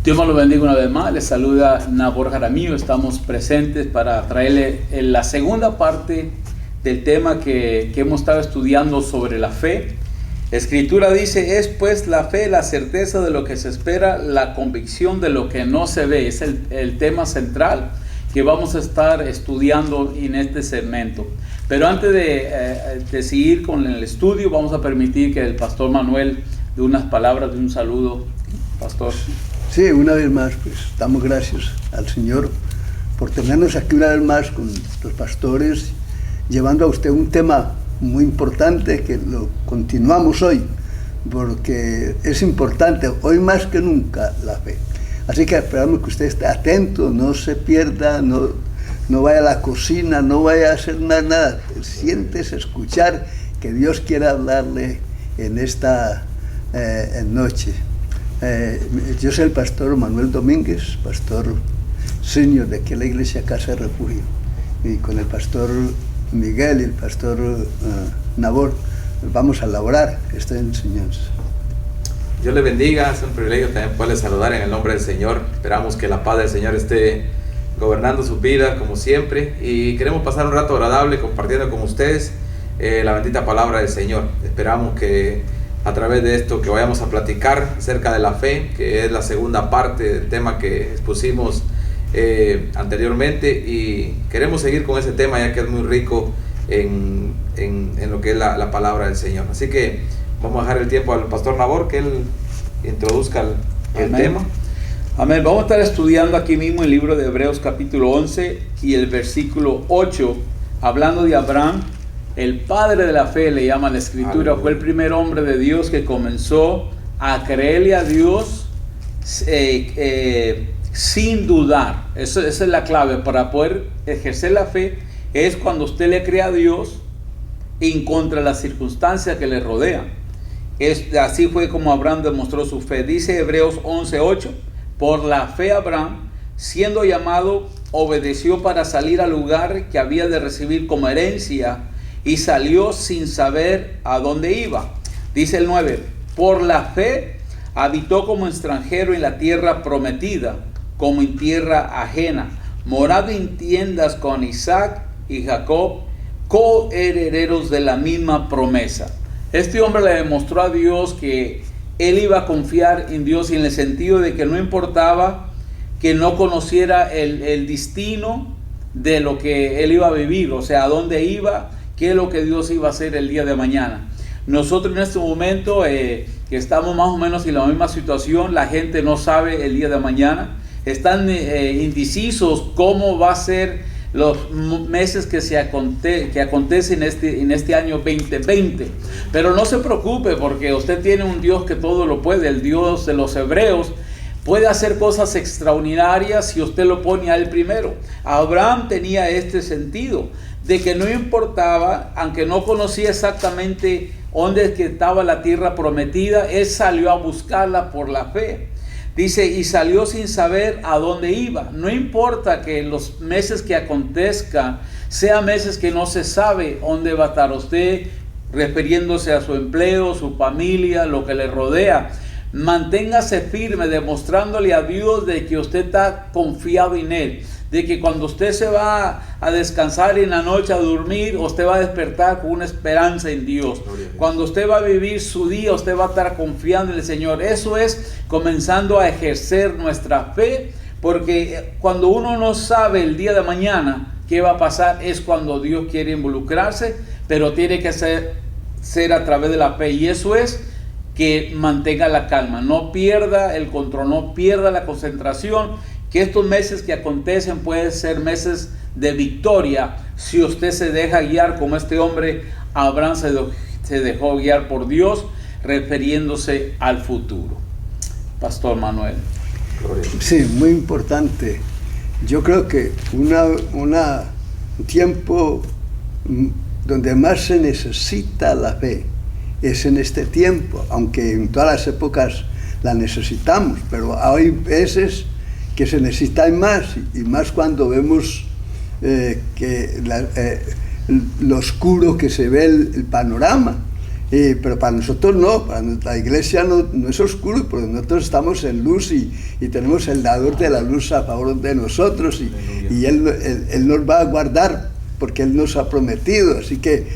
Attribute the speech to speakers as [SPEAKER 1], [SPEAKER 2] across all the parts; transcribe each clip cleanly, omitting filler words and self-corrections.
[SPEAKER 1] Dios me lo bendiga una vez más. Les saluda Nabor Jaramillo. Estamos presentes para traerle la segunda parte del tema que hemos estado estudiando sobre la fe. La Escritura dice: es pues la fe, la certeza de lo que se espera, la convicción de lo que no se ve. Es el tema central que vamos a estar estudiando en este segmento. Pero antes de seguir con el estudio, vamos a permitir que el pastor Manuel dé unas palabras de un saludo. Pastor.
[SPEAKER 2] Sí, una vez más, pues damos gracias al Señor por tenernos aquí una vez más con los pastores, llevando a usted un tema muy importante que lo continuamos hoy, porque es importante, hoy más que nunca, la fe. Así que esperamos que usted esté atento, no se pierda, no vaya a la cocina, no vaya a hacer nada. Siéntese escuchar que Dios quiere hablarle en esta noche. Yo soy el pastor Manuel Domínguez, pastor senior de aquí a la iglesia Casa de Refugio, y con el pastor Miguel y el pastor Nabor vamos a elaborar esta enseñanza.
[SPEAKER 3] Dios le bendiga, es un privilegio también poderle saludar en el nombre del Señor. Esperamos que la paz del Señor esté gobernando su vida como siempre, y queremos pasar un rato agradable compartiendo con ustedes la bendita palabra del Señor. Esperamos que a través de esto que vayamos a platicar acerca de la fe, que es la segunda parte del tema que expusimos anteriormente, y queremos seguir con ese tema ya que es muy rico en lo que es la palabra del Señor. Así que vamos a dejar el tiempo al pastor Nabor que él introduzca el tema.
[SPEAKER 1] Amén. Vamos a estar estudiando aquí mismo el libro de Hebreos capítulo 11 y el versículo 8, hablando de Abraham. El padre de la fe le llama la Escritura. Aleluya. Fue el primer hombre de Dios que comenzó a creerle a Dios sin dudar. Esa es la clave para poder ejercer la fe. Es cuando usted le cree a Dios en contra de las circunstancias que le rodean. Así fue como Abraham demostró su fe. Dice Hebreos 11:8: por la fe Abraham, siendo llamado, obedeció para salir al lugar que había de recibir como herencia, y salió sin saber a dónde iba. Dice el 9: por la fe habitó como extranjero en la tierra prometida, como en tierra ajena, morando en tiendas con Isaac y Jacob, coherederos de la misma promesa. Este hombre le demostró a Dios que él iba a confiar en Dios, en el sentido de que no importaba que no conociera el destino de lo que él iba a vivir, o sea, a dónde iba, qué es lo que Dios iba a hacer el día de mañana. Nosotros en este momento que estamos más o menos en la misma situación, la gente no sabe el día de mañana, están indecisos cómo va a ser los meses que acontecen en este año 2020. Pero no se preocupe, porque usted tiene un Dios que todo lo puede. El Dios de los hebreos puede hacer cosas extraordinarias si usted lo pone a él primero. Abraham tenía este sentido de que no importaba, aunque no conocía exactamente dónde es que estaba la tierra prometida, él salió a buscarla por la fe. Dice, y salió sin saber a dónde iba. No importa que los meses que acontezcan sean meses que no se sabe dónde va a estar usted, refiriéndose a su empleo, su familia, lo que le rodea. Manténgase firme, demostrándole a Dios de que usted está confiado en Él, de que cuando usted se va a descansar en la noche, a dormir, usted va a despertar con una esperanza en Dios. Cuando usted va a vivir su día, usted va a estar confiando en el Señor. Eso es comenzando a ejercer nuestra fe, porque cuando uno no sabe el día de mañana qué va a pasar, es cuando Dios quiere involucrarse, pero tiene que ser a través de la fe, y eso es que mantenga la calma, no pierda el control, no pierda la concentración, que estos meses que acontecen pueden ser meses de victoria si usted se deja guiar, como este hombre Abraham se dejó guiar por Dios, refiriéndose al futuro. Pastor Manuel.
[SPEAKER 2] Sí, muy importante. Yo creo que un tiempo donde más se necesita la fe es en este tiempo, aunque en todas las épocas la necesitamos, pero hay veces que se necesita más, y más cuando vemos lo oscuro que se ve el panorama. Pero para nosotros no, para la iglesia no es oscuro, porque nosotros estamos en luz y tenemos el dador de la luz a favor de nosotros y él nos va a guardar porque Él nos ha prometido. Así que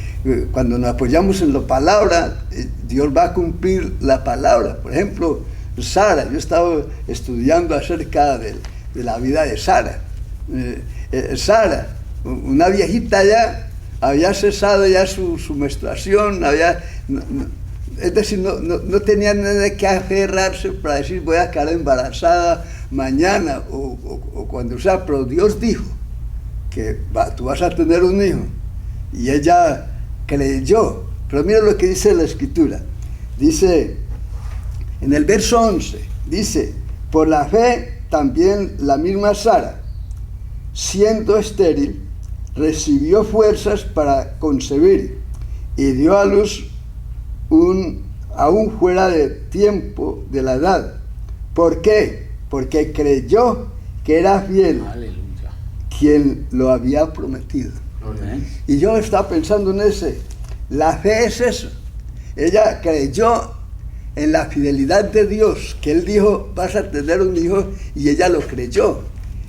[SPEAKER 2] cuando nos apoyamos en la palabra, Dios va a cumplir la palabra. Por ejemplo, Sara, yo estaba estudiando acerca de la vida de Sara. Sara, una viejita ya, había cesado ya su menstruación, es decir, no tenía nada de qué aferrarse para decir voy a quedar embarazada mañana o cuando sea, pero Dios dijo que tú vas a tener un hijo, y ella creyó. Pero mira lo que dice la Escritura, dice en el verso 11, dice, por la fe también la misma Sara, siendo estéril, recibió fuerzas para concebir y dio a luz aún fuera de tiempo de la edad. ¿Por qué? Porque creyó que era fiel. Aleluya. Quien lo había prometido. Y yo estaba pensando en la fe es eso. Ella creyó en la fidelidad de Dios, que Él dijo vas a tener un hijo, y ella lo creyó.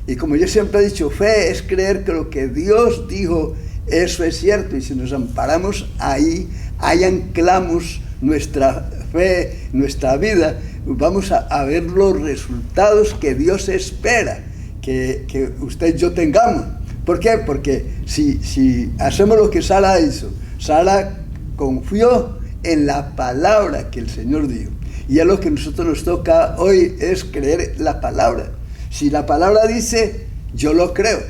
[SPEAKER 2] Y como yo siempre he dicho, fe es creer que lo que Dios dijo, eso es cierto. Y si nos amparamos ahí anclamos nuestra fe, nuestra vida, vamos a ver los resultados que Dios espera que usted y yo tengamos. ¿Por qué? Porque si hacemos lo que Sara hizo, Sara confió en la palabra que el Señor dijo. Y es lo que a nosotros nos toca hoy, es creer la palabra. Si la palabra dice, yo lo creo.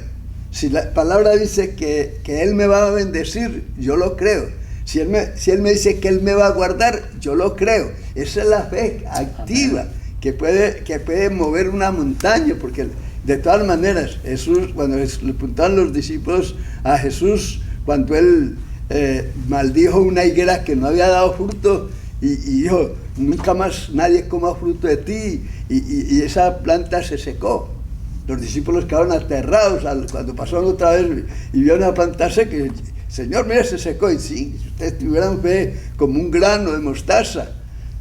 [SPEAKER 2] Si la palabra dice que Él me va a bendecir, yo lo creo. Si él me dice que Él me va a guardar, yo lo creo. Esa es la fe activa, que puede mover una montaña, porque de todas maneras, Jesús, cuando le preguntaron los discípulos a Jesús, cuando Él maldijo una higuera que no había dado fruto, y dijo, nunca más nadie coma fruto de ti, y esa planta se secó. Los discípulos quedaron aterrados cuando pasaron otra vez y vieron la planta seca. Y, Señor, mira, se secó. Y sí, si ustedes tuvieran fe como un grano de mostaza,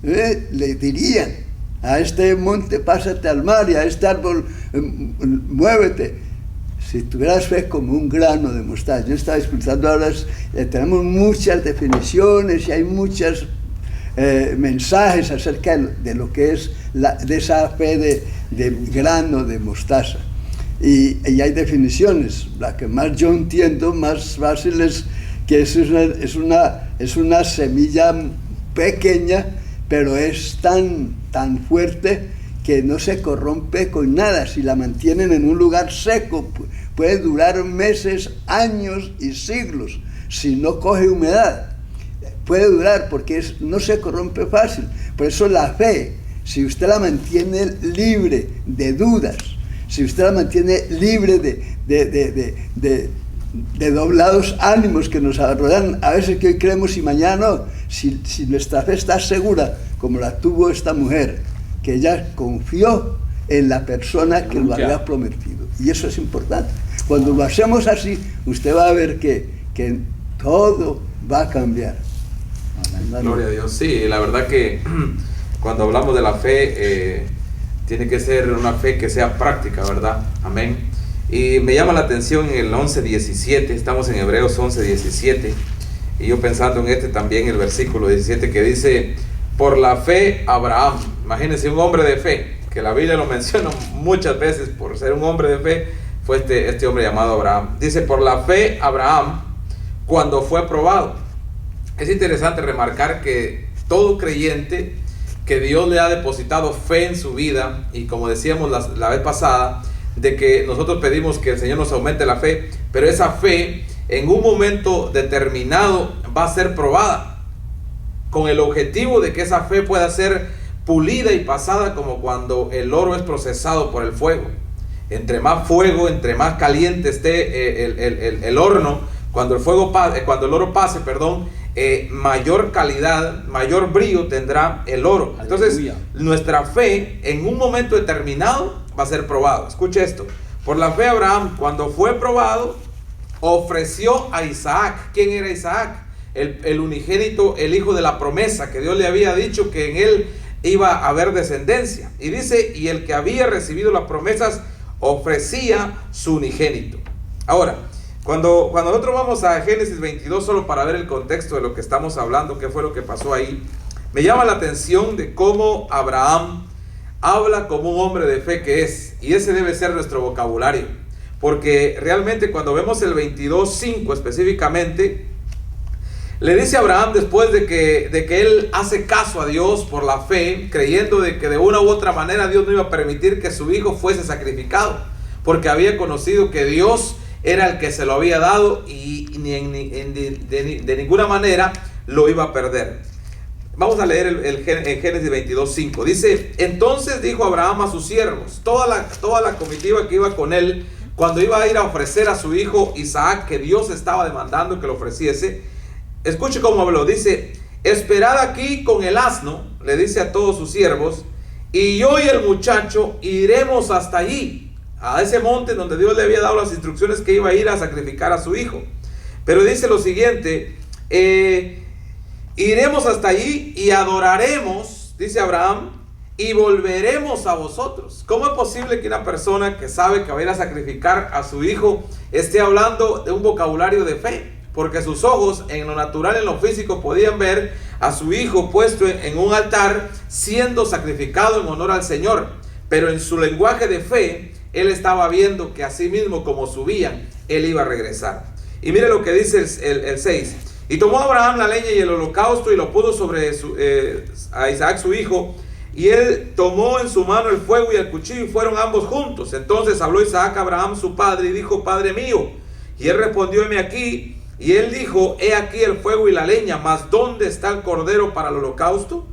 [SPEAKER 2] le dirían a este monte, pásate al mar, y a este árbol, muévete. Si tuvieras fe como un grano de mostaza. Yo estaba escuchando ahora, tenemos muchas definiciones y hay muchos mensajes acerca de lo que es de esa fe de grano de mostaza. Y hay definiciones. La que más yo entiendo, más fácil, es que es una semilla pequeña, pero es tan fuerte que no se corrompe con nada. Si la mantienen en un lugar seco, puede durar meses, años y siglos. Si no coge humedad, puede durar porque no se corrompe fácil. Por eso la fe, si usted la mantiene libre de dudas, si usted la mantiene libre de doblados ánimos que nos rodean, a veces que hoy creemos y mañana no, si nuestra fe está segura, como la tuvo esta mujer, que ella confió en la persona que lo había prometido. Y eso es importante. Cuando lo hacemos así, usted va a ver que todo va a cambiar.
[SPEAKER 3] Gloria a Dios. Sí, la verdad que cuando hablamos de la fe, tiene que ser una fe que sea práctica, ¿verdad? Amén. Y me llama la atención en el 11:17, estamos en Hebreos 11:17, y yo pensando en también, el versículo 17, que dice, por la fe Abraham. Imagínense, un hombre de fe, que la Biblia lo menciona muchas veces por ser un hombre de fe, fue este hombre llamado Abraham. Dice, por la fe Abraham, cuando fue probado. Es interesante remarcar que todo creyente que Dios le ha depositado fe en su vida, y como decíamos la vez pasada, de que nosotros pedimos que el Señor nos aumente la fe, pero esa fe en un momento determinado va a ser probada, con el objetivo de que esa fe pueda ser pulida y pasada, como cuando el oro es procesado por el fuego. Entre más fuego, entre más caliente esté el horno, cuando el oro pase, mayor calidad, mayor brillo tendrá el oro. Entonces, nuestra fe en un momento determinado va a ser probado. Escuche esto. Por la fe Abraham, cuando fue probado, ofreció a Isaac. ¿Quién era Isaac? el unigénito, el hijo de la promesa, que Dios le había dicho que en él iba a haber descendencia. Y dice, y el que había recibido las promesas ofrecía su unigénito. Ahora, cuando nosotros vamos a Génesis 22, solo para ver el contexto de lo que estamos hablando, qué fue lo que pasó ahí, me llama la atención de cómo Abraham habla como un hombre de fe que es, y ese debe ser nuestro vocabulario, porque realmente cuando vemos el 22:5 específicamente, le dice a Abraham, después de que él hace caso a Dios por la fe, creyendo de que de una u otra manera Dios no iba a permitir que su hijo fuese sacrificado, porque había conocido que Dios era el que se lo había dado y de ninguna manera lo iba a perder. Vamos a leer en Génesis 22:5. Dice, entonces dijo Abraham a sus siervos, toda la comitiva que iba con él, cuando iba a ir a ofrecer a su hijo Isaac, que Dios estaba demandando que lo ofreciese, escuche cómo habló. Dice, esperad aquí con el asno, le dice a todos sus siervos, y yo y el muchacho iremos hasta allí, a ese monte donde Dios le había dado las instrucciones que iba a ir a sacrificar a su hijo. Pero dice lo siguiente, iremos hasta allí y adoraremos, dice Abraham, y volveremos a vosotros. ¿Cómo es posible que una persona que sabe que va a ir a sacrificar a su hijo esté hablando de un vocabulario de fe? Porque sus ojos en lo natural, en lo físico, podían ver a su hijo puesto en un altar siendo sacrificado en honor al Señor. Pero en su lenguaje de fe, él estaba viendo que así mismo como subían, él iba a regresar. Y mire lo que dice el 6. Y tomó Abraham la leña y el holocausto y lo puso sobre a Isaac su hijo. Y él tomó en su mano el fuego y el cuchillo y fueron ambos juntos. Entonces habló Isaac a Abraham su padre y dijo, Padre mío. Y él respondió, heme aquí. Y él dijo, he aquí el fuego y la leña, mas ¿dónde está el cordero para el holocausto?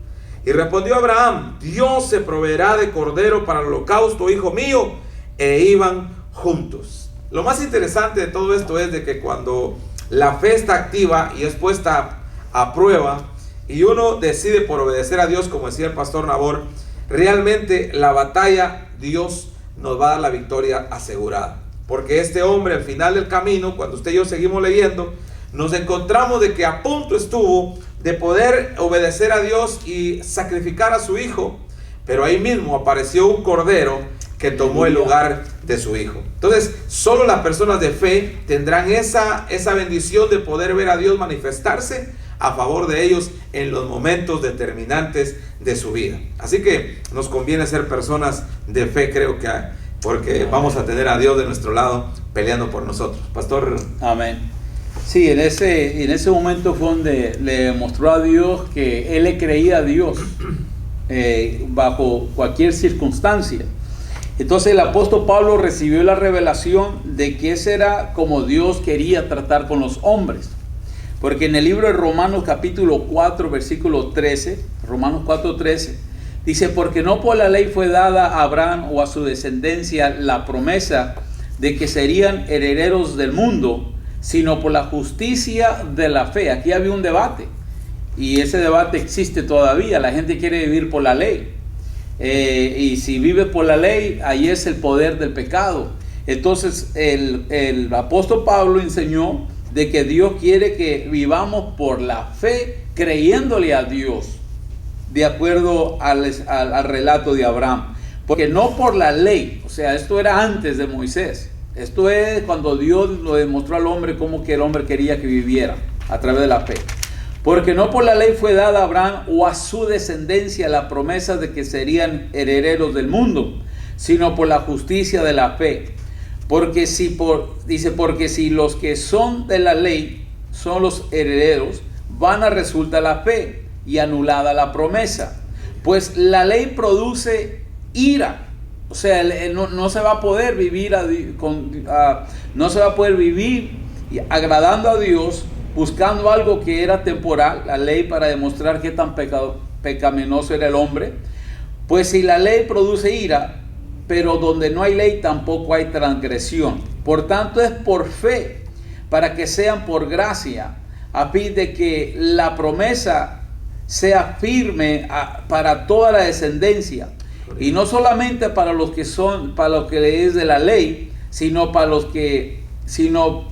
[SPEAKER 3] Y respondió Abraham, Dios se proveerá de cordero para el holocausto, hijo mío. E iban juntos. Lo más interesante de todo esto es de que cuando la fe está activa y es puesta a prueba y uno decide por obedecer a Dios, como decía el pastor Nabor, realmente la batalla Dios nos va a dar la victoria asegurada. Porque este hombre al final del camino, cuando usted y yo seguimos leyendo, nos encontramos de que a punto estuvo de poder obedecer a Dios y sacrificar a su hijo, pero ahí mismo apareció un cordero que tomó el lugar de su hijo. Entonces, solo las personas de fe tendrán esa bendición de poder ver a Dios manifestarse a favor de ellos en los momentos determinantes de su vida. Así que nos conviene ser personas de fe, creo que porque vamos a tener a Dios de nuestro lado peleando por nosotros. Pastor.
[SPEAKER 1] Amén. Sí, en ese momento fue donde le mostró a Dios que él le creía a Dios bajo cualquier circunstancia. Entonces el apóstol Pablo recibió la revelación de que ese era como Dios quería tratar con los hombres. Porque en el libro de Romanos capítulo 4 versículo 13, Romanos 4:13, dice, porque no por la ley fue dada a Abraham o a su descendencia la promesa de que serían herederos del mundo, sino por la justicia de la fe. Aquí había un debate y ese debate existe todavía. La gente quiere vivir por la ley. Y si vive por la ley, ahí es el poder del pecado. Entonces el apóstol Pablo enseñó de que Dios quiere que vivamos por la fe, creyéndole a Dios, de acuerdo al relato de Abraham. Porque no por la ley, o sea, esto era antes de Moisés. Esto es cuando Dios lo demostró al hombre cómo que el hombre quería que viviera, a través de la fe. Porque no por la ley fue dada a Abraham o a su descendencia la promesa de que serían herederos del mundo, sino por la justicia de la fe. Porque si los que son de la ley son los herederos, vana resulta la fe y anulada la promesa. Pues la ley produce ira. O sea, no se va a poder vivir no se va a poder vivir agradando a Dios, buscando algo que era temporal, la ley, para demostrar qué tan pecaminoso era el hombre. Pues si la ley produce ira, pero donde no hay ley tampoco hay transgresión. Por tanto es por fe, para que sean por gracia, a fin de que la promesa sea firme para toda la descendencia, y no solamente para los que es de la ley, sino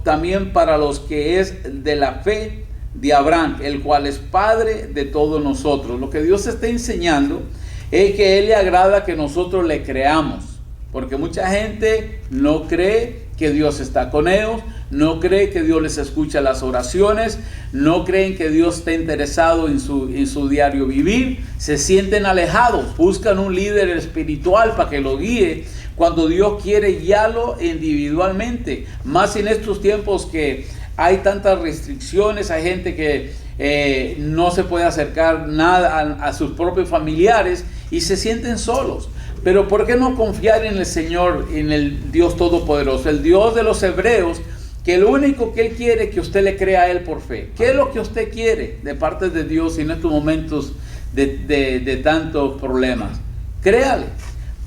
[SPEAKER 1] también para los que es de la fe de Abraham, el cual es padre de todos nosotros. Lo que Dios está enseñando es que a Él le agrada que nosotros le creamos, porque mucha gente no cree que Dios está con ellos, no cree que Dios les escucha las oraciones, no creen que Dios está interesado en su diario vivir, se sienten alejados, buscan un líder espiritual para que lo guíe, cuando Dios quiere guiarlo individualmente, más en estos tiempos que hay tantas restricciones, hay gente que no se puede acercar nada a sus propios familiares y se sienten solos. Pero ¿por qué no confiar en el Señor, en el Dios Todopoderoso, el Dios de los hebreos, que lo único que Él quiere es que usted le crea a Él por fe? ¿Qué es lo que usted quiere de parte de Dios en estos momentos de tantos problemas? Créale,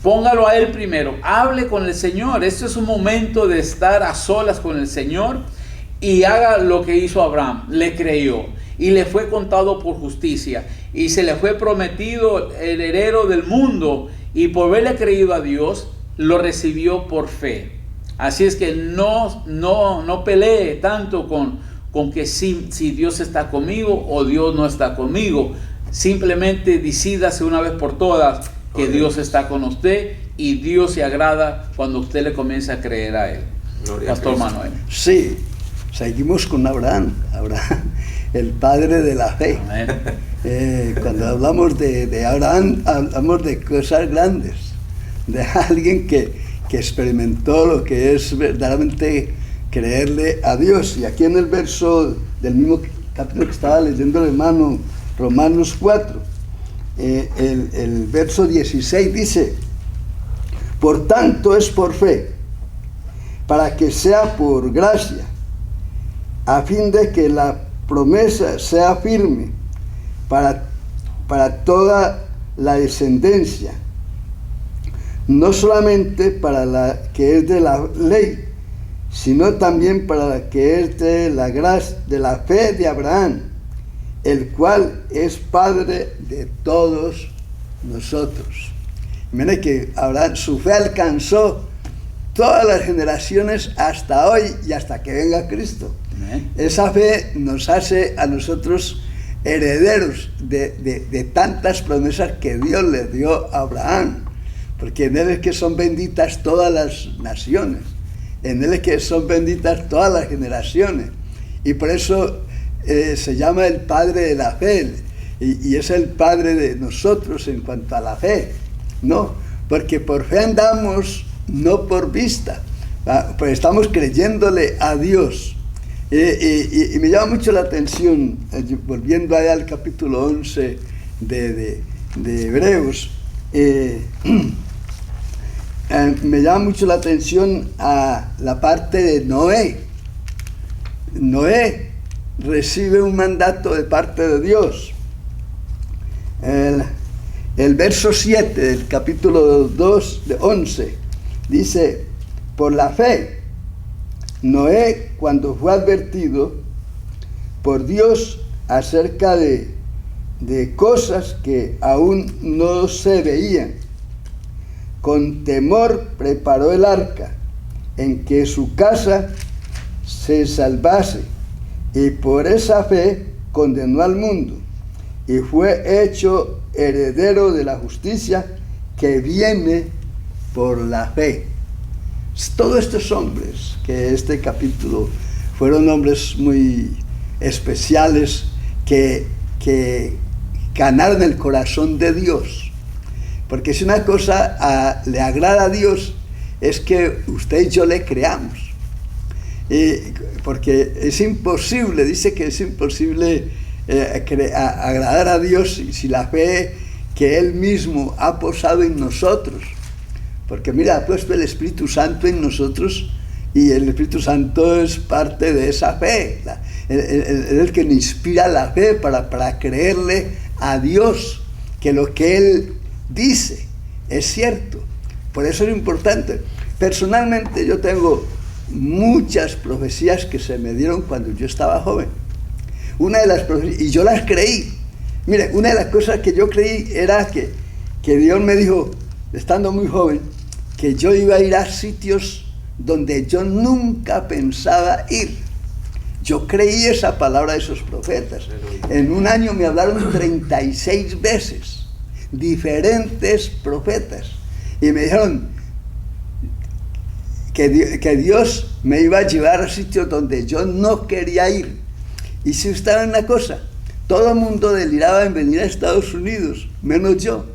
[SPEAKER 1] póngalo a Él primero, hable con el Señor. Este es un momento de estar a solas con el Señor y haga lo que hizo Abraham, le creyó y le fue contado por justicia y se le fue prometido el heredero del mundo. Y por haberle creído a Dios, lo recibió por fe. Así es que no pelee tanto con que si Dios está conmigo o Dios no está conmigo. Simplemente decídase una vez por todas que Dios está con usted y Dios se agrada cuando usted le comienza a creer a Él. Pastor Manuel.
[SPEAKER 2] Sí, seguimos con Abraham, el padre de la fe. Cuando hablamos de Abraham, hablamos de cosas grandes, de alguien que experimentó lo que es verdaderamente creerle a Dios. Y aquí en el verso del mismo capítulo que estaba leyendo el hermano, Romanos 4, el verso 16 dice: por tanto es por fe, para que sea por gracia, a fin de que la promesa sea firme para toda la descendencia, no solamente para la que es de la ley, sino también para la que es de la gracia, de la fe de Abraham, el cual es padre de todos nosotros. Mire que Abraham, su fe alcanzó todas las generaciones hasta hoy y hasta que venga Cristo. Esa fe nos hace a nosotros herederos de tantas promesas que Dios le dio a Abraham, porque en Él es que son benditas todas las naciones, en Él es que son benditas todas las generaciones, y por eso se llama el Padre de la fe, y es el Padre de nosotros en cuanto a la fe, ¿no? Porque por fe andamos, no por vista, pues estamos creyéndole a Dios. Y me llama mucho la atención, volviendo allá al capítulo 11 de Hebreos, me llama mucho la atención a la parte de Noé. Noé recibe un mandato de parte de Dios. El verso 7 del capítulo 2 de 11 dice: por la fe, Noé, cuando fue advertido por Dios acerca de cosas que aún no se veían, con temor preparó el arca, en que su casa se salvase, y por esa fe condenó al mundo, y fue hecho heredero de la justicia que viene por la fe. Todos estos hombres, que este capítulo fueron hombres muy especiales que ganaron el corazón de Dios. Porque si una cosa le agrada a Dios es que usted y yo le creamos. Porque es imposible, dice que es imposible agradar a Dios si la fe que Él mismo ha posado en nosotros. Porque mira, ha puesto el Espíritu Santo en nosotros y el Espíritu Santo es parte de esa fe. Es el que nos inspira la fe para creerle a Dios que lo que Él dice es cierto. Por eso es importante. Personalmente yo tengo muchas profecías que se me dieron cuando yo estaba joven. Una de las profecías, y yo las creí. Mire, una de las cosas que yo creí era que Dios me dijo, estando muy joven, que yo iba a ir a sitios donde yo nunca pensaba ir. Yo creí esa palabra de esos profetas. En un año me hablaron 36 veces, diferentes profetas, y me dijeron que Dios me iba a llevar a sitios donde yo no quería ir. Y si estaba en una cosa, todo el mundo deliraba en venir a Estados Unidos, menos yo.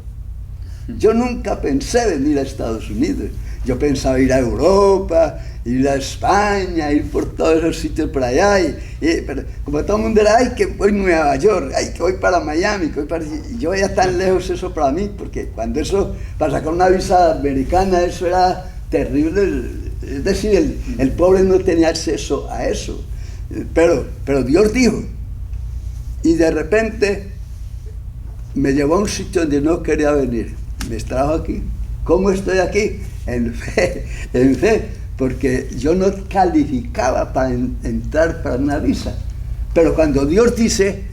[SPEAKER 2] Yo nunca pensé venir a Estados Unidos. Yo pensaba ir a Europa, ir a España, ir por todos esos sitios por allá. Pero como todo el mundo era, ay, que voy a Nueva York, ay, que voy para Miami, que voy para... Y yo veía tan lejos eso para mí, porque cuando eso, para sacar una visa americana, eso era terrible. Es decir, el pobre no tenía acceso a eso. Pero Dios dijo, y de repente me llevó a un sitio donde no quería venir. Me trajo aquí. ¿Cómo estoy aquí? En fe, porque yo no calificaba para entrar para una visa. Pero cuando Dios dice,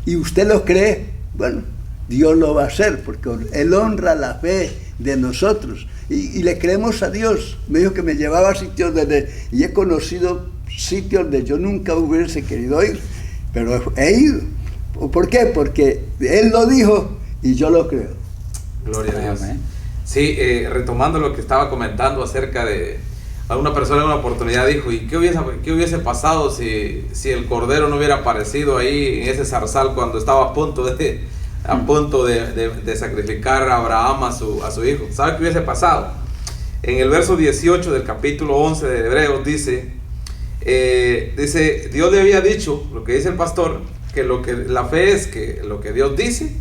[SPEAKER 2] y usted lo cree, bueno, Dios lo va a hacer, porque Él honra la fe de nosotros. Y le creemos a Dios. Me dijo que me llevaba a sitios y he conocido sitios donde yo nunca hubiese querido ir, pero he ido. ¿Por qué? Porque Él lo dijo y yo lo creo.
[SPEAKER 3] Gloria a Dios. Sí, retomando lo que estaba comentando acerca de alguna persona en una oportunidad dijo, ¿y qué hubiese pasado si el cordero no hubiera aparecido ahí en ese zarzal cuando estaba a punto de sacrificar a Abraham a su hijo? ¿Sabe qué hubiese pasado? En el verso 18 del capítulo 11 de Hebreos dice, Dios le había dicho, lo que dice el pastor, que la fe es que lo que Dios dice,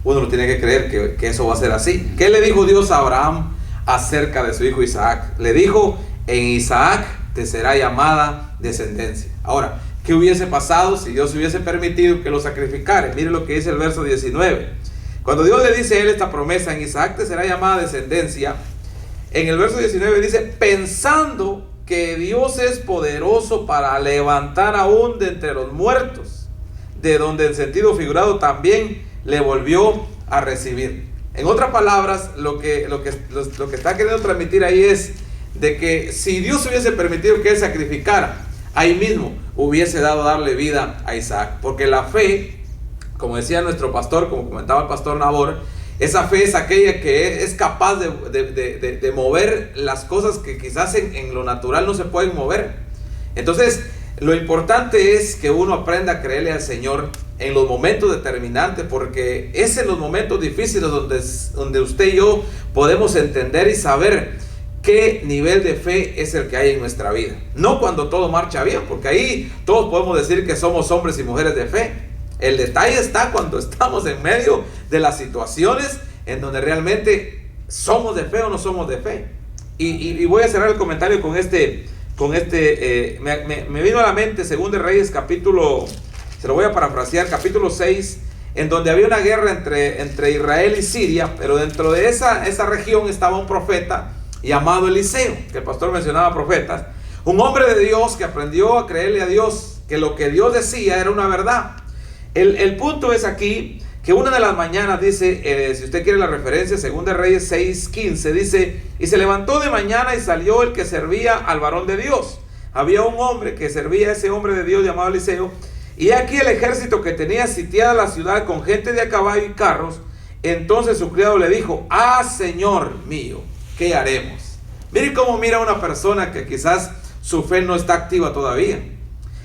[SPEAKER 3] uno lo tiene que creer que eso va a ser así. ¿Qué le dijo Dios a Abraham acerca de su hijo Isaac? Le dijo, en Isaac te será llamada descendencia. Ahora, ¿qué hubiese pasado si Dios hubiese permitido que lo sacrificara? Mire lo que dice el verso 19. Cuando Dios le dice a él esta promesa, en Isaac te será llamada descendencia, en el verso 19 dice, pensando que Dios es poderoso para levantar aún de entre los muertos, de donde en sentido figurado también le volvió a recibir. En otras palabras, lo que está queriendo transmitir ahí es de que si Dios hubiese permitido que él sacrificara, ahí mismo hubiese dado darle vida a Isaac, porque la fe, como decía nuestro pastor, como comentaba el pastor Nabor, esa fe es aquella que es capaz de mover las cosas que quizás en lo natural no se pueden mover. Entonces, lo importante es que uno aprenda a creerle al Señor en los momentos determinantes, porque es en los momentos difíciles donde usted y yo podemos entender y saber qué nivel de fe es el que hay en nuestra vida. No cuando todo marcha bien, porque ahí todos podemos decir que somos hombres y mujeres de fe. El detalle está cuando estamos en medio de las situaciones en donde realmente somos de fe o no somos de fe. Y voy a cerrar el comentario con me vino a la mente 2 de Reyes capítulo, se lo voy a parafrasear, capítulo 6, en donde había una guerra entre Israel y Siria, pero dentro de esa región estaba un profeta llamado Eliseo, que el pastor mencionaba profetas, un hombre de Dios que aprendió a creerle a Dios, que lo que Dios decía era una verdad. El punto es aquí que una de las mañanas dice, si usted quiere la referencia, 2 de Reyes 6:15, dice, y se levantó de mañana y salió el que servía al varón de Dios. Había un hombre que servía a ese hombre de Dios llamado Eliseo, y aquí el ejército que tenía sitiada la ciudad con gente de a caballo y carros. Entonces su criado le dijo, Señor mío, ¿qué haremos? Mire cómo mira una persona que quizás su fe no está activa todavía.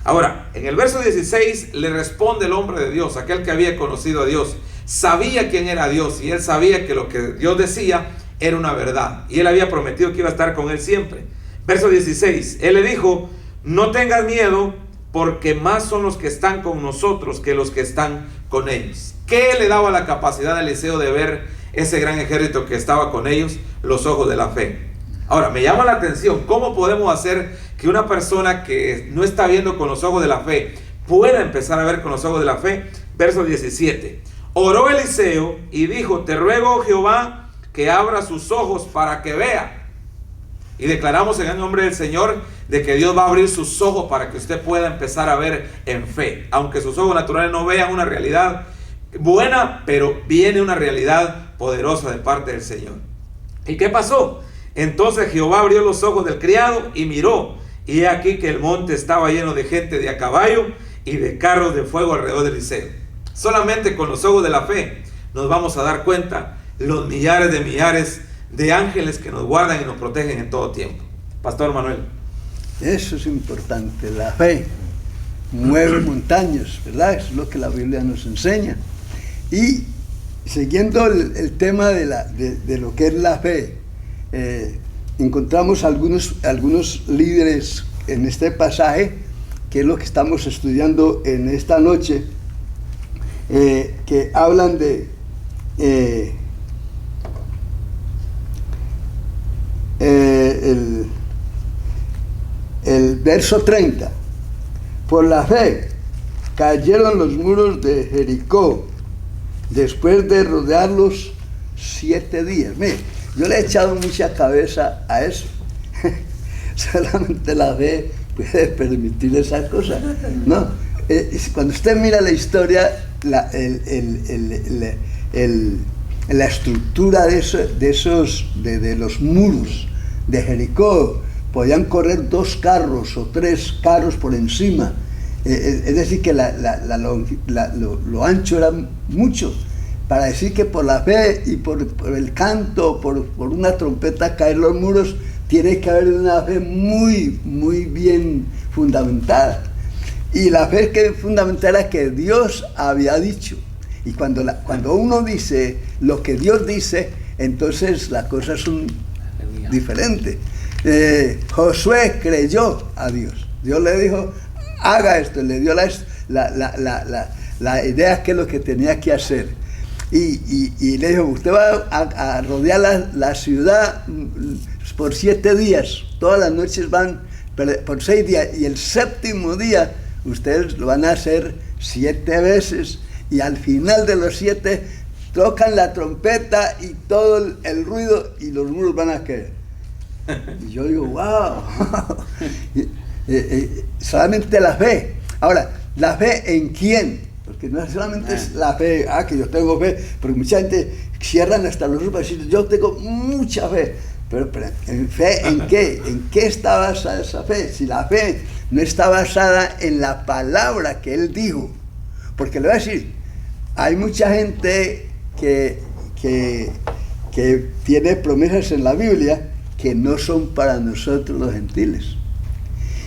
[SPEAKER 3] Ahora, en el verso 16 le responde el hombre de Dios, aquel que había conocido a Dios, sabía quién era Dios, y él sabía que lo que Dios decía era una verdad, y él había prometido que iba a estar con él siempre. Verso 16, él le dijo, no tengas miedo, porque más son los que están con nosotros que los que están con ellos. ¿Qué le daba la capacidad a Eliseo de ver ese gran ejército que estaba con ellos? Los ojos de la fe. Ahora, me llama la atención, ¿cómo podemos hacer que una persona que no está viendo con los ojos de la fe pueda empezar a ver con los ojos de la fe? Verso 17. Oró Eliseo y dijo, te ruego, oh Jehová, que abra sus ojos para que vea. Y declaramos en el nombre del Señor de que Dios va a abrir sus ojos para que usted pueda empezar a ver en fe. Aunque sus ojos naturales no vean una realidad buena, pero viene una realidad poderosa de parte del Señor. ¿Y qué pasó? Entonces Jehová abrió los ojos del criado y miró, y he aquí que el monte estaba lleno de gente de a caballo y de carros de fuego alrededor de Eliseo. Solamente con los ojos de la fe nos vamos a dar cuenta los millares de ángeles que nos guardan y nos protegen en todo tiempo. Pastor Manuel.
[SPEAKER 2] Eso es importante, la fe mueve montañas, ¿verdad? Eso es lo que la Biblia nos enseña. Y siguiendo el tema de lo que es la fe, encontramos algunos líderes en este pasaje, que es lo que estamos estudiando en esta noche, que hablan de el verso 30. Por la fe cayeron los muros de Jericó después de rodearlos 7 días. Mire, yo le he echado mucha cabeza a eso. Solamente la fe puede permitir esas cosas, ¿no? Cuando usted mira la historia, la estructura de los muros de Jericó, podían correr 2 carros o 3 carros por encima. Es decir, que lo ancho era mucho. Para decir que por la fe y por el canto, por una trompeta caer los muros, tiene que haber una fe muy, muy bien fundamentada. Y la fe que es fundamental era que Dios había dicho. Y cuando uno dice lo que Dios dice, entonces las cosas son diferentes. Josué creyó a Dios. Dios le dijo, haga esto, le dio la idea que es lo que tenía que hacer. Y le dijo, usted va a rodear la ciudad por 7 días, todas las noches van por 6 días, y el 7º día ustedes lo van a hacer 7 veces, y al final de los 7 tocan la trompeta y todo el ruido, y los muros van a caer. Y yo digo, wow. Solamente la fe. Ahora, ¿la fe en quién? Porque no solamente es la fe, que yo tengo fe, porque mucha gente cierran hasta los ojos para decir, yo tengo mucha fe. Pero ¿en fe en qué? ¿En qué está basada esa fe? Si la fe no está basada en la palabra que Él dijo. Porque le voy a decir, hay mucha gente que tiene promesas en la Biblia que no son para nosotros los gentiles.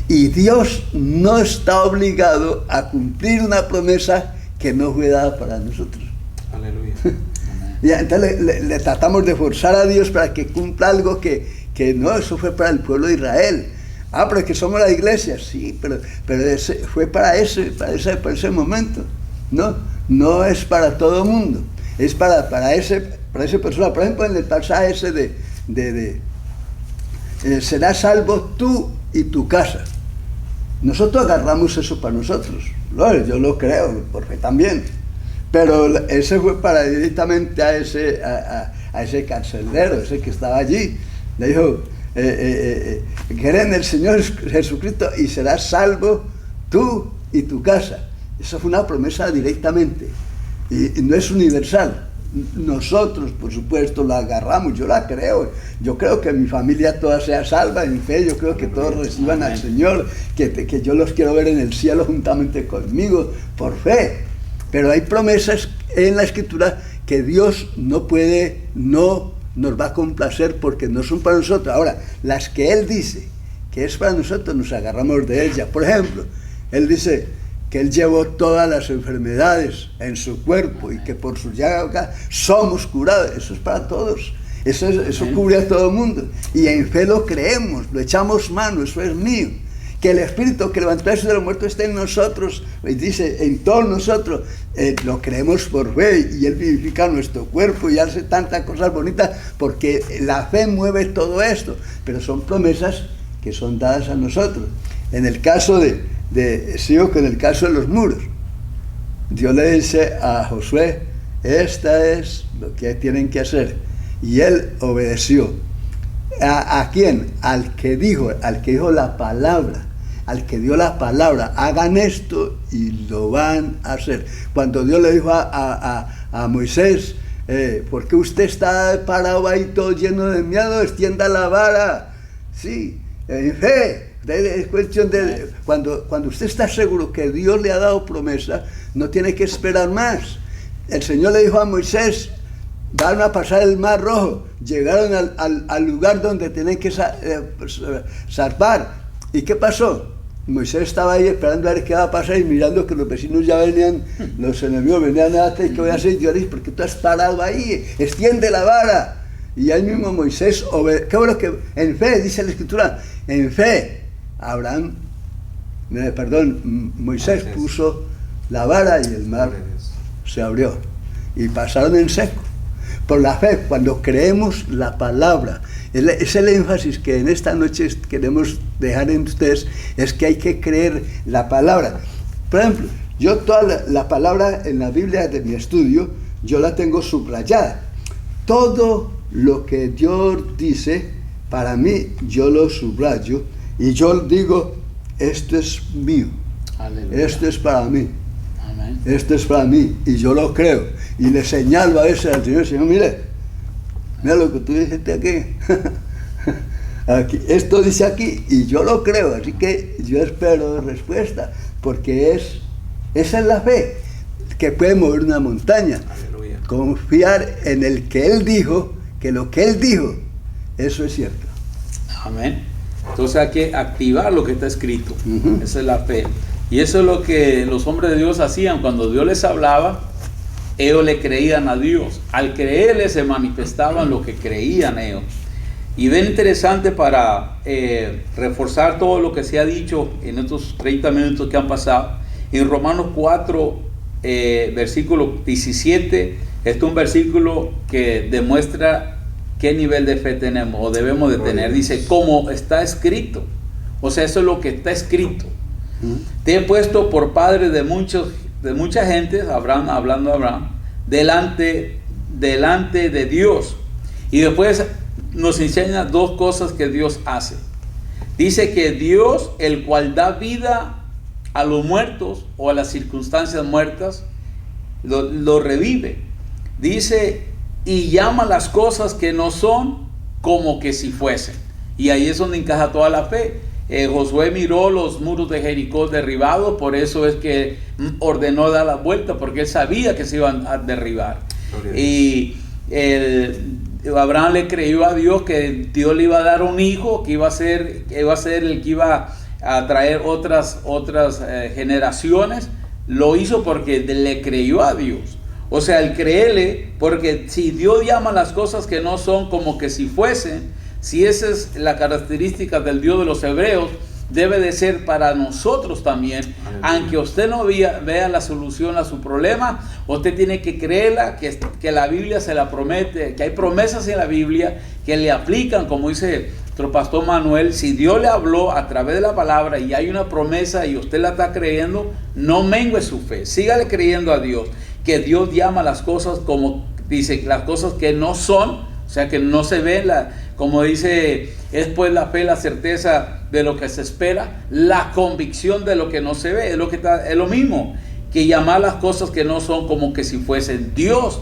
[SPEAKER 2] Y Dios no está obligado a cumplir una promesa que no fue dada para nosotros.
[SPEAKER 3] Aleluya.
[SPEAKER 2] Y entonces le tratamos de forzar a Dios para que cumpla algo que no, eso fue para el pueblo de Israel. Pero es que somos la iglesia, sí, pero fue para ese momento. No es para todo el mundo, es para esa persona. Por ejemplo, en el pasaje ese de serás salvo tú y tu casa. Nosotros agarramos eso para nosotros. Yo lo creo, por fe también. Pero ese fue para directamente a ese carcelero, ese que estaba allí. Le dijo, cree en el Señor Jesucristo y serás salvo tú y tu casa. Esa fue una promesa directamente. Y no es universal. Nosotros, por supuesto, la agarramos, yo la creo. Yo creo que mi familia toda sea salva en fe, yo creo que todos reciban al Señor, que yo los quiero ver en el cielo juntamente conmigo, por fe. Pero hay promesas en la Escritura que Dios no nos va a complacer porque no son para nosotros. Ahora, las que Él dice que es para nosotros, nos agarramos de ellas. Por ejemplo, Él dice que Él llevó todas las enfermedades en su cuerpo y que por su llaga somos curados. Eso es para todos. Eso cubre a todo el mundo. Y en fe lo creemos, lo echamos mano, eso es mío. Que el Espíritu que levantó a Jesús de los muertos esté en nosotros, y dice, en todos nosotros, lo creemos por fe, y Él vivifica nuestro cuerpo y hace tantas cosas bonitas, porque la fe mueve todo esto, pero son promesas que son dadas a nosotros. En el caso sigo con el caso de los muros. Dios le dice a Josué, esta es lo que tienen que hacer, y él obedeció. ¿A quién? Al que dijo la palabra, al que dio la palabra, hagan esto y lo van a hacer. Cuando Dios le dijo a Moisés, ¿por qué usted está parado ahí todo lleno de miedo? Extienda la vara. Sí, en fe. Es cuestión de cuando usted está seguro que Dios le ha dado promesa, no tiene que esperar más. El Señor le dijo a Moisés, van a pasar el Mar Rojo. Llegaron al lugar donde tienen que zarpar. ¿Y qué pasó? Moisés estaba ahí esperando a ver qué va a pasar y mirando que los vecinos ya venían, los enemigos venían a ¿qué voy a hacer? Yo le dije, ¿por qué tú has parado ahí? Extiende la vara. Y ahí mismo Moisés, qué bueno que en fe, dice la Escritura, en fe, Moisés puso la vara y el mar se abrió y pasaron en seco. Por la fe, cuando creemos la palabra, es el énfasis que en esta noche queremos dejar en ustedes, es que hay que creer la palabra. Por ejemplo, yo toda la palabra en la Biblia de mi estudio, yo la tengo subrayada. Todo lo que Dios dice, para mí, yo lo subrayo y yo digo, esto es mío, aleluya, esto es para mí. Amén. Esto es para mí y yo lo creo y le señalo a veces al Señor, mira lo que tú dijiste aquí, esto dice aquí y yo lo creo, así que yo espero respuesta, porque esa es la fe que puede mover una montaña. Aleluya. Confiar en el que Él dijo, que lo que Él dijo, eso es cierto.
[SPEAKER 1] Amén. Entonces hay que activar lo que está escrito. Esa es la fe. Y eso es lo que los hombres de Dios hacían. Cuando Dios les hablaba, ellos le creían a Dios. Al creerle se manifestaban lo que creían ellos. Y bien interesante para reforzar todo lo que se ha dicho en estos 30 minutos que han pasado. En Romanos 4, versículo 17, este es un versículo que demuestra qué nivel de fe tenemos o debemos de tener. Dice, como está escrito. O sea, eso es lo que está escrito. Te he puesto por padre de mucha gente, hablando de Abraham, delante de Dios. Y después nos enseña dos cosas que Dios hace. Dice que Dios, el cual da vida a los muertos o a las circunstancias muertas, lo revive. Dice, y llama las cosas que no son como que si fuesen. Y ahí es donde encaja toda la fe. Josué miró los muros de Jericó derribados, por eso es que ordenó dar la vuelta, porque él sabía que se iban a derribar. Y Abraham le creyó a Dios que Dios le iba a dar un hijo, que iba a ser el que iba a traer otras generaciones. Lo hizo porque le creyó a Dios. O sea, el creerle, porque si Dios llama las cosas que no son como que si fuesen, si esa es la característica del Dios de los hebreos, debe de ser para nosotros también. Aunque usted no vea la solución a su problema, usted tiene que creerla, que la Biblia se la promete, que hay promesas en la Biblia que le aplican, como dice nuestro pastor Manuel. Si Dios le habló a través de la palabra y hay una promesa y usted la está creyendo, no mengue su fe, sígale creyendo a Dios, que Dios llama las cosas como dice, las cosas que no son, o sea que no se ven, como dice, es pues la fe, la certeza de lo que se espera, la convicción de lo que no se ve. Es lo mismo que llamar las cosas que no son como que si fuesen. Dios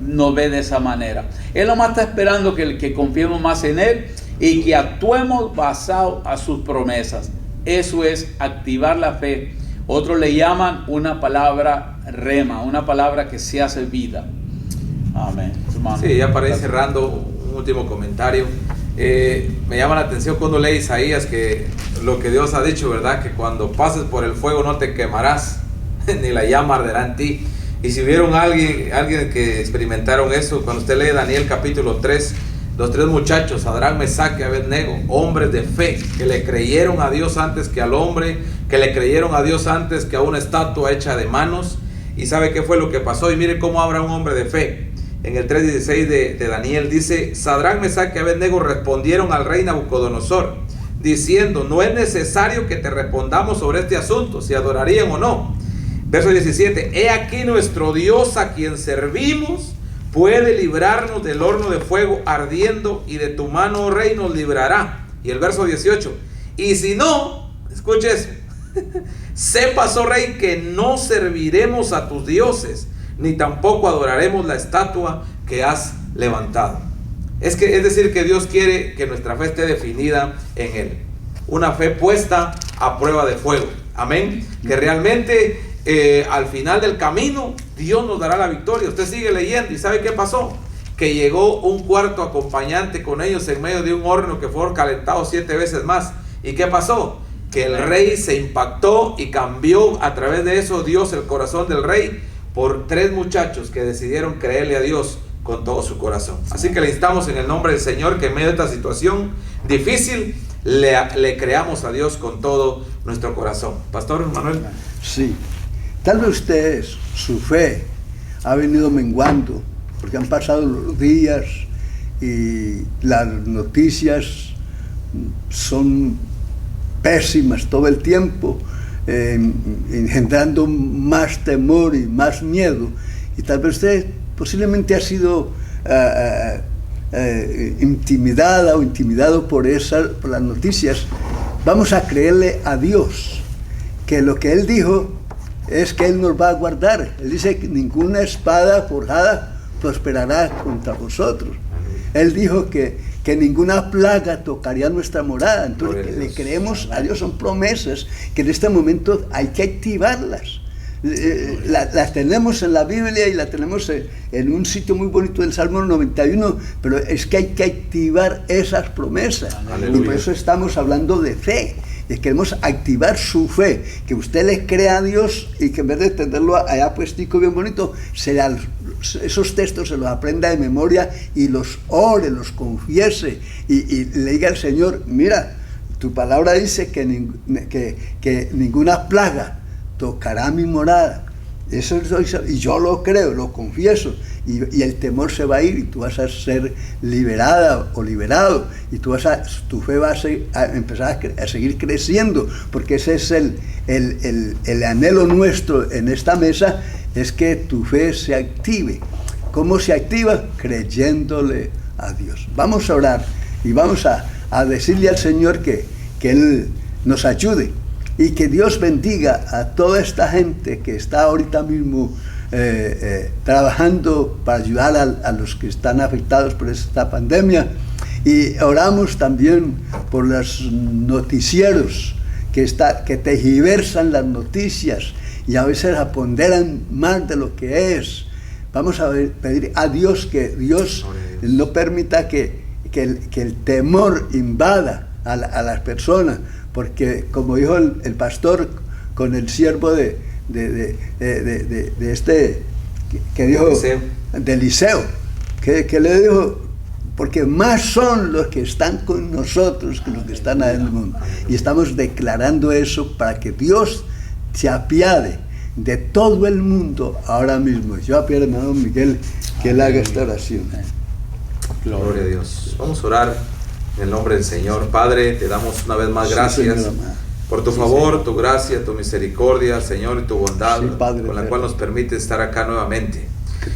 [SPEAKER 1] nos ve de esa manera. Él nomás está esperando que confiemos más en Él y que actuemos basado a sus promesas. Eso es activar la fe. Otros le llaman una palabra rema, una palabra que se hace vida. Amén. Hermano.
[SPEAKER 3] Sí, ya para ir cerrando, un último comentario. Me llama la atención cuando lee Isaías que lo que Dios ha dicho, ¿verdad? Que cuando pases por el fuego no te quemarás, ni la llama arderá en ti. Y si vieron alguien que experimentaron eso, cuando usted lee Daniel capítulo 3, los tres muchachos, Sadrach, Mesach y Abednego, hombres de fe, que le creyeron a Dios antes que al hombre, que le creyeron a Dios antes que a una estatua hecha de manos. ¿Y sabe qué fue lo que pasó? Y mire cómo habla un hombre de fe. En el 3:16 de Daniel dice, Sadrach, Mesach y Abednego respondieron al rey Nabucodonosor, diciendo, no es necesario que te respondamos sobre este asunto, si adorarían o no. Verso 17, he aquí nuestro Dios a quien servimos puede librarnos del horno de fuego ardiendo, y de tu mano, oh rey, nos librará. Y el verso 18, y si no, escuche eso, sepas, oh rey, que no serviremos a tus dioses, ni tampoco adoraremos la estatua que has levantado. Es decir, que Dios quiere que nuestra fe esté definida en Él. una fe puesta a prueba de fuego. Amén. Que realmente al final del camino Dios nos dará la victoria. Usted sigue leyendo y ¿sabe qué pasó? Que llegó un cuarto acompañante con ellos en medio de un horno que fueron calentados 7 veces más. ¿Y qué pasó? Que el rey se impactó y cambió a través de eso Dios el corazón del rey por 3 muchachos que decidieron creerle a Dios con todo su corazón. Así que le instamos en el nombre del Señor que en medio de esta situación difícil le creamos a Dios con todo nuestro corazón. Pastor Manuel.
[SPEAKER 2] Sí, tal vez ustedes, su fe ha venido menguando porque han pasado los días y las noticias son pésimas todo el tiempo, engendrando más temor y más miedo, y tal vez usted posiblemente ha sido intimidada o intimidado por las noticias. Vamos a creerle a Dios que lo que Él dijo es que Él nos va a guardar. Él dice que ninguna espada forjada prosperará contra vosotros. Él dijo que ninguna plaga tocaría nuestra morada. Entonces le creemos a Dios, son promesas que en este momento hay que activarlas. Las tenemos en la Biblia y la tenemos en un sitio muy bonito del Salmo 91, pero es que hay que activar esas promesas. Aleluya. Y por eso estamos hablando de fe. Y queremos activar su fe, que usted le crea a Dios y que en vez de tenerlo allá puestico bien bonito, esos textos se los aprenda de memoria y los ore, los confiese y le diga al Señor: mira, tu palabra dice que ninguna plaga tocará mi morada. Eso y yo lo creo, lo confieso, y el temor se va a ir y tú vas a ser liberada o liberado, y tu fe va a empezar a seguir creciendo, porque ese es el anhelo nuestro en esta mesa, es que tu fe se active. ¿Cómo se activa? Creyéndole a Dios. Vamos a orar y vamos a decirle al Señor que Él nos ayude. Y que Dios bendiga a toda esta gente que está ahorita mismo trabajando para ayudar a los que están afectados por esta pandemia. Y oramos también por los noticieros que tergiversan las noticias y a veces aponderan más de lo que es. Vamos a pedir a Dios que Dios no permita que el temor invada a las personas. Porque como dijo el pastor con el siervo de este, que dijo, de Eliseo, que le dijo: porque más son los que están con nosotros que los que están en el mundo. Y estamos declarando eso para que Dios se apiade de todo el mundo ahora mismo. Yo apiade, hermano Miguel, que él haga esta oración.
[SPEAKER 3] Gloria a Dios. Vamos a orar. En el nombre del Señor. Padre, te damos una vez más gracias por tu favor, tu gracia, tu misericordia, Señor, y tu bondad, Padre, con la cual nos permite estar acá nuevamente.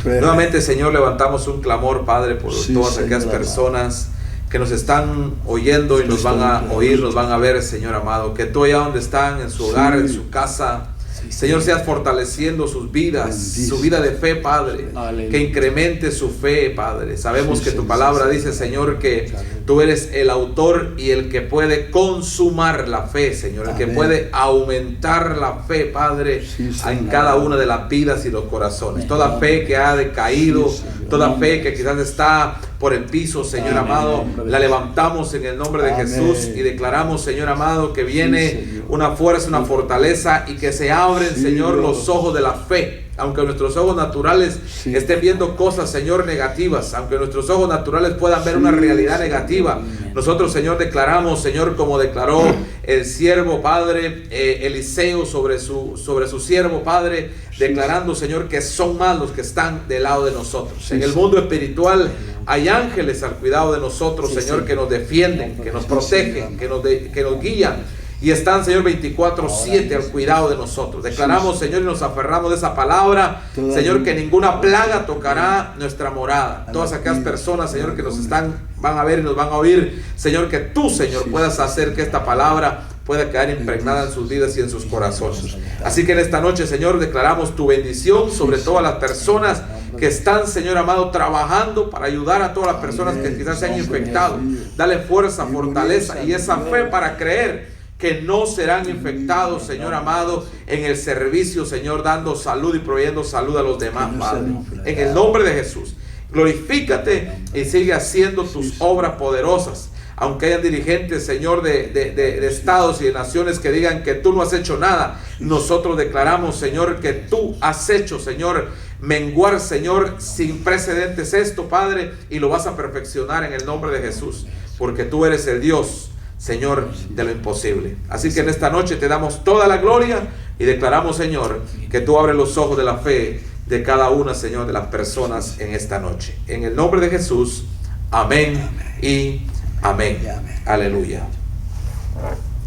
[SPEAKER 3] Nuevamente, Señor, levantamos un clamor, Padre, por todas aquellas personas que nos están oyendo y nos van a oír, nos van a ver, Señor amado. Que tú allá donde están, en su hogar, en su casa, Señor, seas fortaleciendo sus vidas, su vida de fe, Padre. Aleluya. Que incremente su fe, Padre. Sabemos que tu palabra dice, Señor, que tú eres el autor y el que puede consumar la fe, Señor. El que puede aumentar la fe, Padre, en cada una de las vidas y los corazones. Toda fe que ha decaído, toda fe que quizás está por el piso, Señor amado, la levantamos en el nombre de Jesús y declaramos, Señor amado, que viene una fuerza, una fortaleza y que se abren, Señor, los ojos de la fe. Aunque nuestros ojos naturales estén viendo cosas, Señor, negativas, aunque nuestros ojos naturales puedan ver una realidad negativa, nosotros, Señor, declaramos, Señor, como declaró el siervo, Padre, Eliseo sobre su siervo, Padre, declarando, Señor, que son más los que están del lado de nosotros. En el mundo espiritual hay ángeles al cuidado de nosotros, Señor, que nos defienden, que nos protegen, que nos guían. Y están, Señor, 24/7 al cuidado de nosotros. Declaramos, Señor, y nos aferramos de esa palabra, Señor, que ninguna plaga tocará nuestra morada. Todas aquellas personas, Señor, que nos van a ver y nos van a oír, Señor, que tú, Señor, puedas hacer que esta palabra pueda quedar impregnada en sus vidas y en sus corazones. Así que en esta noche, Señor, declaramos tu bendición sobre todas las personas que están, Señor amado, trabajando para ayudar a todas las personas que quizás se han infectado. Dale fuerza, fortaleza y esa fe para creer que no serán infectados, Señor amado, en el servicio, Señor, dando salud y proveyendo salud a los demás, Padre. En el nombre de Jesús, glorifícate y sigue haciendo tus obras poderosas. Aunque hayan dirigentes, Señor, de estados y de naciones que digan que tú no has hecho nada, nosotros declaramos, Señor, que tú has hecho, Señor, menguar, Señor, sin precedentes esto, Padre, y lo vas a perfeccionar en el nombre de Jesús, porque tú eres el Dios, Señor, de lo imposible. Así que en esta noche te damos toda la gloria y declaramos, Señor, que tú abres los ojos de la fe de cada una, Señor, de las personas en esta noche. En el nombre de Jesús, amén y amén. Aleluya.